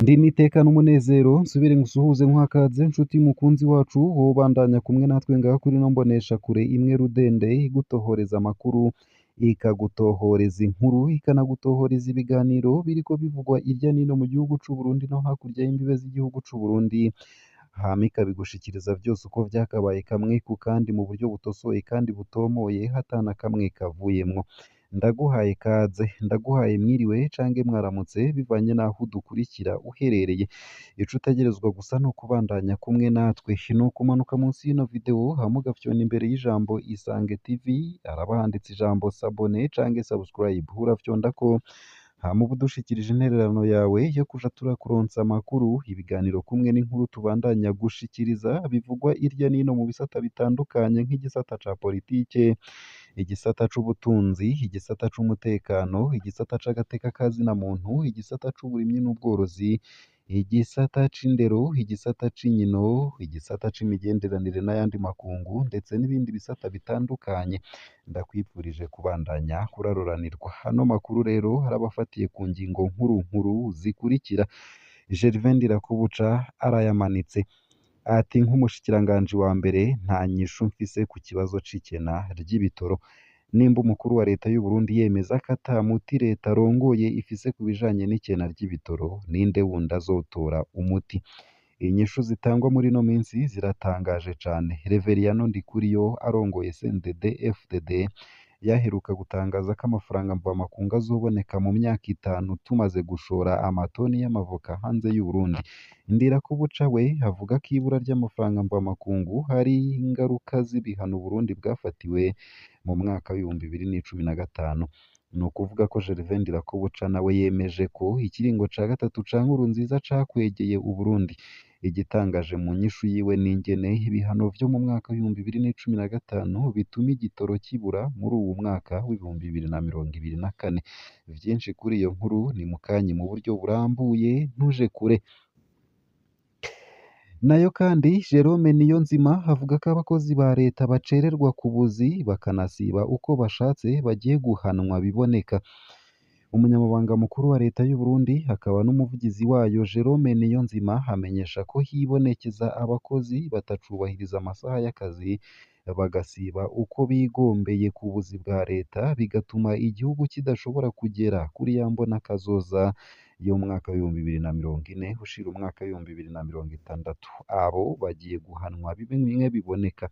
Ndi n'iteka n'umunezero nsubire ngusuhuze nkwakaze nshuti mukunzi wacu wobandanya kumwe natwe ngaha kuri ino mboneshakure imwe rudende igutohoreza amakuru, ikagutohoreza inkuru, ikanagutohoreza ibiganiro biriko bivugwa irya nino mu gihugu c'Uburundi no hakurya y'imbibe z'igihugu c'Uburundi, hama ikabigushikiriza vyose uko vyakabaye kamwe ku kandi mu buryo butosoye kandi butomoye hatana kamwe kavuyemwo. Ndaguhaye kaze, ndaguhaye mwiriwe cange mwaramutse bivanye n'aho udukurikira uherereye. Ico utegerezwa gusa ni ukubandanya kumwe natwe, ni ukumanuka munsi y'ino video hama ugafyona imbere y'ijambo Isange TV, haraba handitse ijambo s'abone cange subscribe, urafyondako hama uba udushikirije intererano yawe yo kuja turakuronsa amakuru, ibiganiro kumwe n'inkuru tubandanya gushikiriza bivugwa irya nino mu bisata bitandukanye nk'igisata ca politike, igisata c'ubutunzi, igisata c'umutekano, igisata c'agateka kazina muntu, igisata c'uburimyi n'ubworozi, igisata c'indero, igisata c'inkino, igisata c'imigenderanire n'ayandi makungu ndetse n'ibindi bisata bitandukanye. Ndakwifurije kubandanya kuraroranirwa. Hano makuru rero harabafatiye ku ngingo nkuru nkuru zikurikira. Gervais Ndirakobuca arayamanitse ati nk'umushikiranganji wa mbere nta nyishu mfise ku kibazo c'ikena ry'ibitoro. Nimba umukuru wa leta y'u Burundi yemeza ko ata muti leta arongoye ifise ku bijanye n'ikena ry'ibitoro, ninde wundi azotora umuti? Inyishu zitangwa muri ino minsi ziratangaje cane. Reveriyano Ndikuriyo arongoye CNDD FDD yaheruka gutangaza ko amafaranga mvamakungu azoboneka mu myaka 5 tumaze gushora amatoni y'amavoka hanze y'u Burundi. Ndirakobuca we avuga ko ibura ry'amafaranga mvamakungu hari ingaruka z'ibihano Uburundi bwafatiwe mu mwaka w'ibihumbi 2015. Ni ukuvuga ko Gervais Ndirakobuca nawe yemeje ko ikiringo ca gatatu ca Nkurunziza cakwegeye Uburundi. Igitangaje mu nyishu yiwe n'ingene ibihano vyo mu mwaka w'ibihumbi 2015 bituma igitoro kibura muri uwu mwaka w'ibihumbi 2024. Vyinshi kuri iyo nkuru ni mukanyi mu buryo burambuye, ntuje kure. Nayo kandi Jerome Niyonzima avuga ko abakozi ba leta bacererwa ku buzi bakanasiba uko bashatse bagiye guhanwa biboneka. Umunyamabanga mukuru wa leta y'u Burundi akaba n'umuvugizi wayo Jerome Niyonzima amenyesha ko hibonekeza abakozi batacubahiriza amasaha y'akazi bagasiba uko bigombeye ku buzi bwa leta, bigatuma igihugu kidashobora kugera kuri ya mbona kazoza y'umwaka w'ibihumbi 2040 ushira umwaka w'ibihumbi 2060. Abo bagiye guhanwa bimwe biboneka.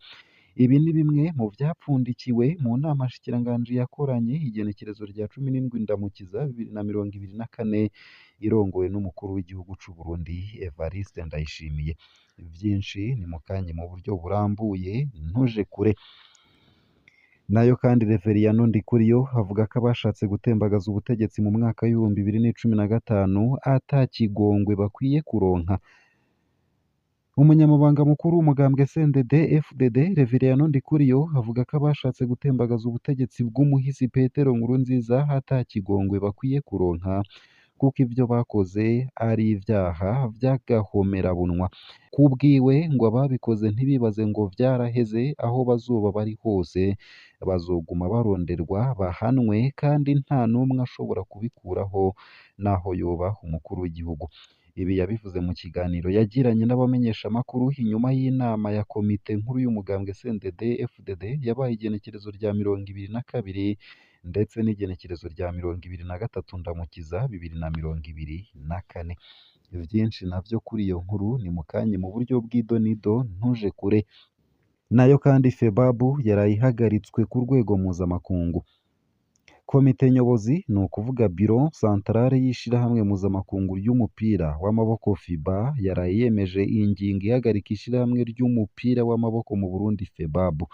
Ibi ni bimwe mu vyapfundikiwe mu nama nshikiranganji yakoranye igenekerezo rya 17 Ndamukiza 2024 irongowe n'umukuru w'igihugu c'u Burundi Evariste Ndayishimiye. Vyinshi ni mukanye mu buryo burambuye, ntuje kure. Nayo kandi Reveriyano Ndikuriyo avuga ko abashatse gutembagaza ubutegetsi mu mwaka w'ibihumbi 2015 ata kigongwe bakwiye kuronka. Umunyamabanga mukuru w'umugambwe CNDD FDD Reveriyano Ndikuriyo avuga ko abashatse gutembagaza ubutegetsi bw'umuhisi Petero Nkurunziza ata kigongwe bakwiye kuronka, kuko ivyo bakoze ari ivyaha vy'agahomerabunwa. Kubwiwe ngo ababikoze ntibibaze ngo vyaraheze, aho bazoba bari hose bazoguma baronderwa bahanwe, kandi nta n'umwe ashobora kubikuraho naho yoba umukuru w'igihugu. Ibi yabivuze mu kiganiro yagiranye n'abamenyeshamakuru inyuma y'inama ya komite nkuru y'umugambwe CNDD FDD yabaye igenekerezo rya 22 ndetse n'igenekerezo rya 23 Ndamukiza 2024. Vyinshi navyo kuri iyo nkuru ni mukanye mu buryo bw'idonido, ntuje kure. Nayo kandi Febabu yarayihagaritswe ku rwego mpuzamakungu. Komite nyobozi ni ukuvuga Bureau Centrale y'ishirahamwe mpuzamakungu ry'umupira w'amaboko FIBA yaraye yemeje iyi ngingo ihagarika ishirahamwe ry'umupira w'amaboko mu Burundi Febabu.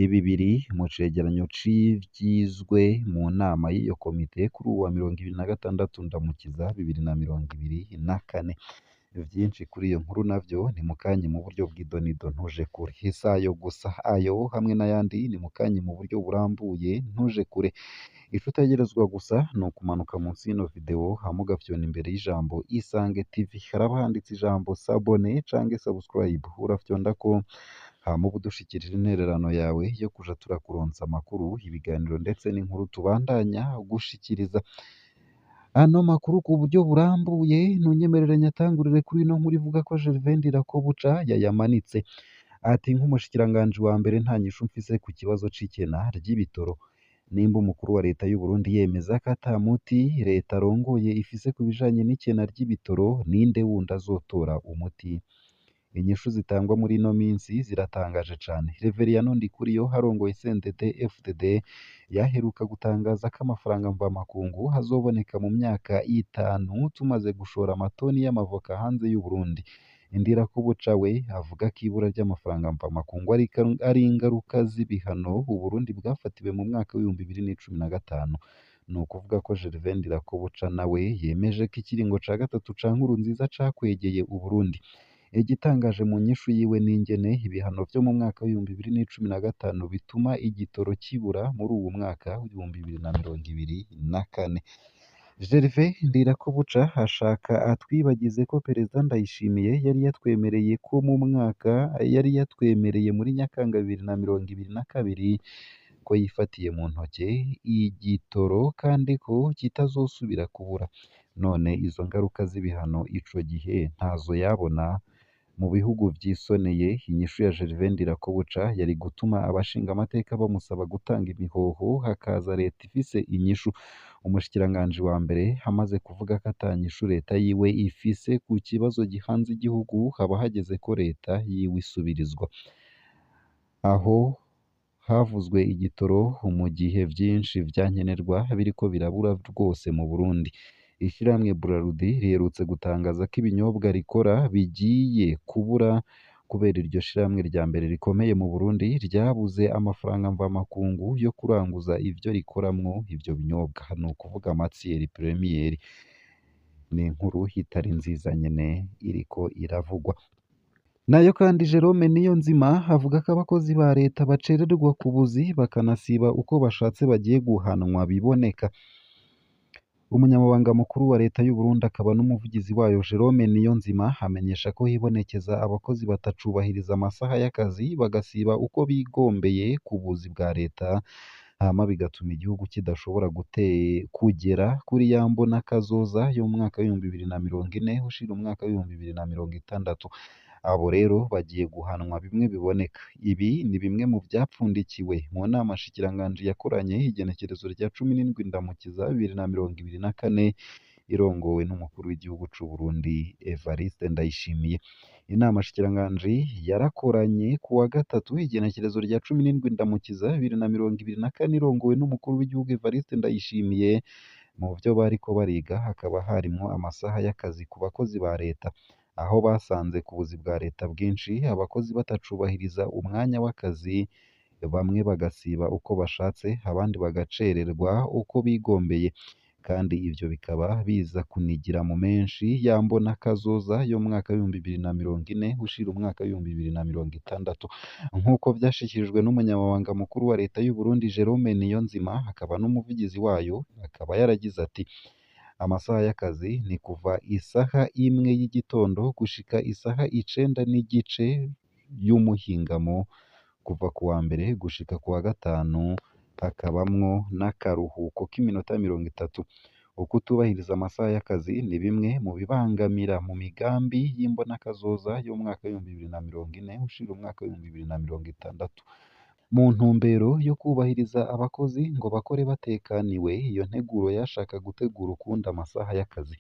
Ibi biri mu cegeranyo c'ivyizwe mu nama y'iyo komite kuri uwa 26 Ndamukiza 2024. Vyinshi kuri iyo nkuru navyo ni mukanye mu buryo bw'idonido, ntuje kure. Isayo gusa ayo hamwe n'ayandi ni mukanye mu buryo burambuye, ntuje kure. Ico utegerezwa gusa ni ukumanuka munsi y'ino video hama ugafyona imbere y'ijambo Isange TV, haraba handitse ijambo s'abone cange subscribe, urafyondako hama uba udushikirije intererano yawe yo kuja turakuronsa amakuru, ibiganiro ndetse n'inkuru tubandanya gushikiriza. Ano makuru ku buryo burambuye ntunyemerere nyatangurire kuri ino nkuru ivuga ko Gervais Ndirakobuca yayamanitse. Ati nk'umushikiranganji wa mbere nta nyishu mfise ku kibazo c'ikena ry'ibitoro. Nimba umukuru wa leta y'u Burundi yemeza ko ata muti leta arongoye ifise ku bijanye n'ikena ry'ibitoro, ninde wundi azotora umuti? Inyishu zitangwa muri ino minsi ziratangaje cane. Reveriyano Ndikuriyo harongoye CNDD FDD yaheruka gutangaza ko amafaranga mvamakungu hazoboneka mu myaka itanu tumaze gushora amatoni y'amavoka hanze y'u Burundi. Ndirakobuca we avuga ko ibura ry'amafaranga mvamakungu ari ingaruka z'ibihano u Burundi bwafatiwe mu mwaka w'ibihumbi 2015. Ni ukuvuga ko Gervais Ndirakobuca nawe yemeje ko ikiringo ca gatatu ca Nkurunziza cakwegeye u Burundi. Igitangaje mu nyishu yiwe n'ingene ibihano vyo mu mwaka w'ibihumbi 2015 bituma igitoro kibura muri uwu mwaka w'ibihumbi 2024. Gervais Ndirakobuca ashaka atwibagize ko Perezida Ndayishimiye yari yatwemereye muri Nyakanga 2022 ko yifatiye mu ntoke igitoro kandi ko kitazosubira kubura. None izo ngaruka z'ibihano ico gihe ntazo yabona. Mu bihugu vyisoneye, inyishu ya Gervais Ndirakobuca yari gutuma abashinga amateka bamusaba gutanga imihoho, hakaza leta ifise inyishu. Umushikiranganji wa mbere amaze kuvuga ko ata nyishu leta yiwe ifise ku kibazo gihanze igihugu, haba hageze ko leta yiwe isubirizwa. Aho havuzwe igitoro mu gihe vyinshi vyankenerwa biriko birabura rwose mu Burundi. Ishirahamwe Braludi riherutse gutangaza ko ibinyobwa rikora bigiye kubura kubera iryo shirahamwe rya mbere rikomeye mu Burundi ryabuze amafaranga mvamakungu yo kuranguza ivyo rikoramwo ivyo binyobwa. Ni ukuvuga Amatsieri Premier. Ni inkuru itari nziza nyene iriko iravugwa. Nayo kandi Jerome Niyonzima avuga ko abakozi ba leta bacererwa ku buzi bakanasiba uko bashatse bagiye guhanwa biboneka. Umunyamabanga mukuru wa leta y'u Burundi akaba n'umuvugizi wayo Jerome Niyonzima amenyesha ko hibonekeza abakozi batacubahiriza amasaha y'akazi bagasiba uko bigombeye ku buzi bwa leta, hama bigatuma igihugu kidashobora kugera kuri ya mbona kazoza yo mu mwaka w'ibihumbi 2040 ushira umwaka w'ibihumbi 2060. Abo rero bagiye guhanwa bimwe biboneka. Ibi ni bimwe mu vyapfundikiwe mu nama shikiranganji yakoranye igenekerezo rya 17 Ndamukiza 2024 irongowe n'umukuru w'igihugu c'u Burundi Evariste Ndayishimiye. Inama shikiranganji yarakoranye ku wa gatatu igenekerezo rya 17 Ndamukiza 2024 irongowe n'umukuru w'igihugu Evariste Ndayishimiye. Mu vyo bariko bariga hakaba harimwo amasaha y'akazi ku bakozi ba leta, aho basanze ku buzi bwa leta bwinshi abakozi batacubahiriza umwanya w'akazi, bamwe bagasiba uko bashatse abandi bagacererwa uko bigombeye, kandi ivyo bikaba biza kunigira mu menshi yambona kazoza yo mu mwaka w'ibihumbi 2040 ushira umwaka w'ibihumbi 2060. Nk'uko vyashikirijwe n'umunyamabanga mukuru wa leta y'u Burundi Jerome Niyonzima akaba n'umuvugizi wayo, akaba yaragize ati: amasaha y'akazi ni kuva isaha 1 y'igitondo gushika isaha 9:15 y'umuhingamo, kuva ku wa mbere gushika ku wa gatanu, hakabamwo n'akaruhuko k'iminota 30. Ukutubahiriza amasaha y'akazi ni bimwe mu bibangamira mu migambi y'imbonakazoza y'umwaka w'ibihumbi 2040 ushira umwaka w'ibihumbi 2060. Mu ntumbero yo kubahiriza abakozi ngo bakore batekaniwe, iyo nteguro yashaka gutegura ukundi amasaha y'akazi.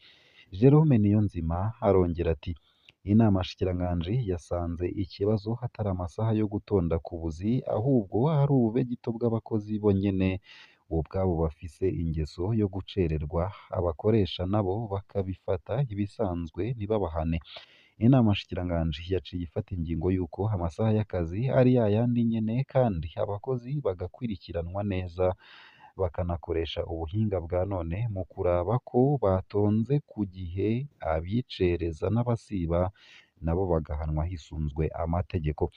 Jerome Niyonzima arongera ati: inama shikiranganji yasanze ikibazo hatari amasaha yo gutonda ku buzi, ahubwo ari ubube gito bw'abakozi bonyene ubwabo bafise ingeso yo gucererwa, abakoresha nabo bakabifata ibisanzwe ntibabahane. Inama shikiranganji yaciye ifata ingingo y'uko amasaha y'akazi ari yayandi nyene, kandi abakozi bagakurikiranwa neza, bakanakoresha ubuhinga bwa none mu kuraba ko batonze ku gihe, abicereza n'abasiba nabo bagahanwa hisunzwe amategeko.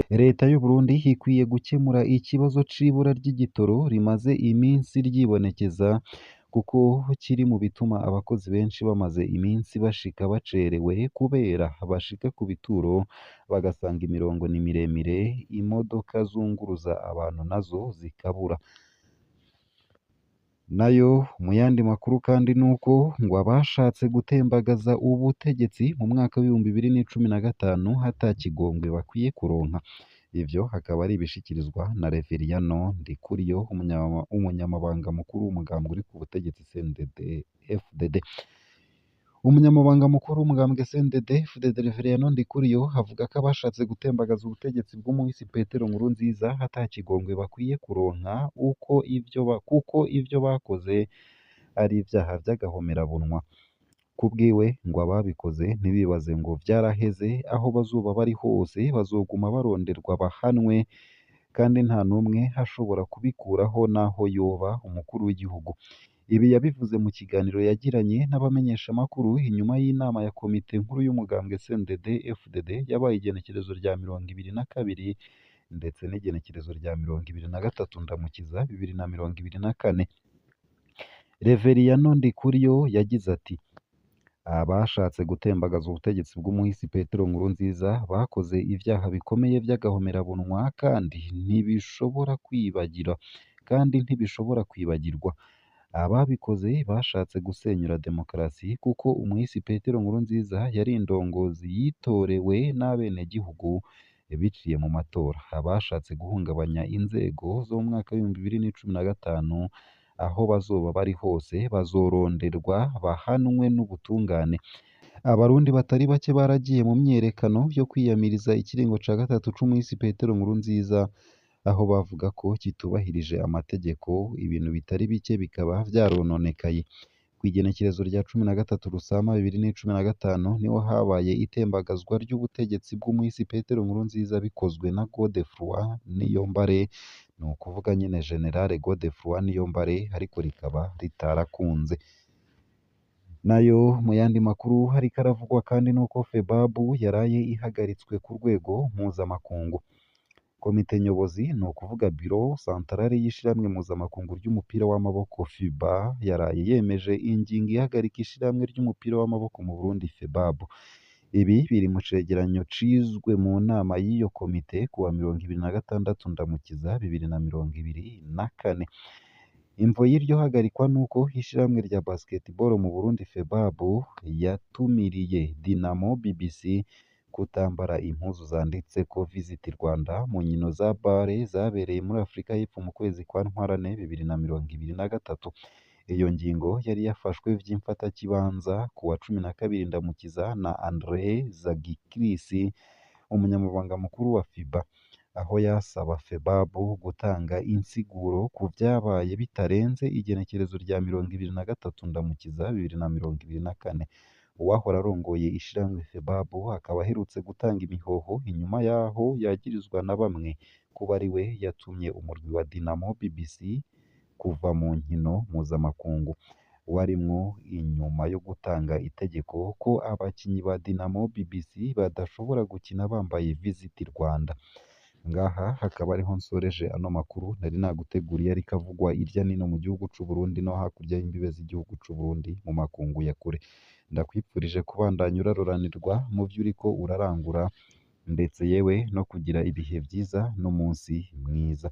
Leta y'u Burundi ikwiye gukemura ikibazo c'ibura ry'igitoro rimaze iminsi ryibonekeza kuko kiri mu bituma abakozi benshi bamaze iminsi bashika bacerewe kubera bashika ku bituro bagasanga imirongo ni miremire, imodoka zunguruza abantu nazo zikabura. Nayo mu yandi makuru kandi nuko ngo abashatse gutembagaza ubutegetsi mu mwaka w'ibihumbi bibiri n'icumi na gatanu ata kigongwe bakwiye kuronka. Ivyo hakaba ari ibishikirizwa na Reveriyano Ndikuriyo, umunyamabanga mukuru w'umugambwe uri ku butegetsi CNDD-FDD. Umunyamabanga mukuru w'umugambwe CNDD-FDD Reveriyano Ndikuriyo avuga ko abashatse gutembagaza ubutegetsi bw'umuhisi Petero Nkurunziza ata kigongwe bakwiye kuronka kuko ivyo bakoze ari ivyaha vy'agahomerabunwa. Kubwiwe ngo ababikoze ntibibaze ngo vyaraheze, aho bazoba bari hose bazoguma baronderwa bahanwe, kandi nta n'umwe ashobora kubikuraho naho yoba umukuru w'igihugu. Ibi yabivuze mu kiganiro yagiranye n'abamenyeshamakuru inyuma y'inama ya komite nkuru y'umugambwe CNDD-FDD yabaye igenekerezo rya 22 ndetse n'igenekerezo rya 23 Ndamukiza 2024. Reveriyano Ndikuriyo yagize ati: abashatse gutembagaza ubutegetsi bw'umuhisi Petero Nkurunziza bakoze ivyaha bikomeye vy'agahomerabunwa kandi ntibishobora kwibagirwa. Ababikoze bashatse gusenyura demokarasi kuko umuhisi Petero Nkurunziza yari indongozi yitorewe n'abenegihugu biciye mu matora. Abashatse guhungabanya inzego zo mu mwaka w'ibihumbi bibiri n'icumi na gatanu aho bazoba bari hose bazoronderwa bahanwe n'ubutungane. Abarundi batari bake baragiye mu myiyerekano yo kwiyamiriza ikiringo ca gatatu c'umuhisi Petero Nkurunziza, aho bavuga ko kitubahirije amategeko, ibintu bitari bike bikaba vyarononekaye. Kw'igenekerezo rya 13 Rusama 2015 niho habaye itembagazwa ry'ubutegetsi bw'umuhisi Petero Nkurunziza bikozwe na Godefroid Niyombare, ni ukuvuga nyene General Godefroid Niyombare, ariko rikaba ritarakunze. Nayo mu yandi makuru hariko aravugwa kandi nuko FEBAB yaraye ihagaritswe ku rwego mpuzamakungu. Komite nyobozi ni ukuvuga Bureau Centrale y'ishirahamwe mpuzamakungu ry'umupira w'amaboko FIBA yaraye yemeje ingingo ihagarika ishirahamwe ry'umupira w'amaboko mu Burundi FEBAB. Ibi biri mu cegeranyo cizwe mu nama y'iyo komite kuwa 26 Ndamukiza 2024. Imvo y'iryo hagarikwa nuko ishirahamwe rya basketball mu Burundi FEBAB yatumiriye Dinamo BBC kutambara impuzu zanditseko Visit Rwanda mu nkino za bare zabereye muri Afurika y'Epfo mu kwezi kwa Ntwarante 2023. Iyo ngingo yari yafashwe vy'imfatakibanza kuwa 12 Ndamukiza na Andre Zagikris, umunyamabanga mukuru wa FIBA, aho yasaba FEBAB gutanga insiguro ku vyabaye bitarenze igenekerezo rya 23 Ndamukiza 2024. Uwahora arongoye ishirahamwe FEBAB akaba aherutse gutanga imihoho inyuma yaho yagirizwa na bamwe kuba ari we yatumye umurwi wa Dinamo BBC kuva mu nkino mpuzamakungu, warimwo inyuma yo gutanga itegeko ko abakinyi ba Dinamo BBC badashobora gukina bambaye Visit Rwanda. Ngaha hakaba ariho nsoreje ano makuru nari naguteguriye, ariko avugwa irya nino mu gihugu c'u Burundi no hakurya y'imbibe z'igihugu c'u Burundi mu makungu ya kure. Ndakwipfurije kubandanya uraroranirwa mu vyo uriko urarangura, ndetse yewe no kugira ibihe vyiza n'umunsi mwiza.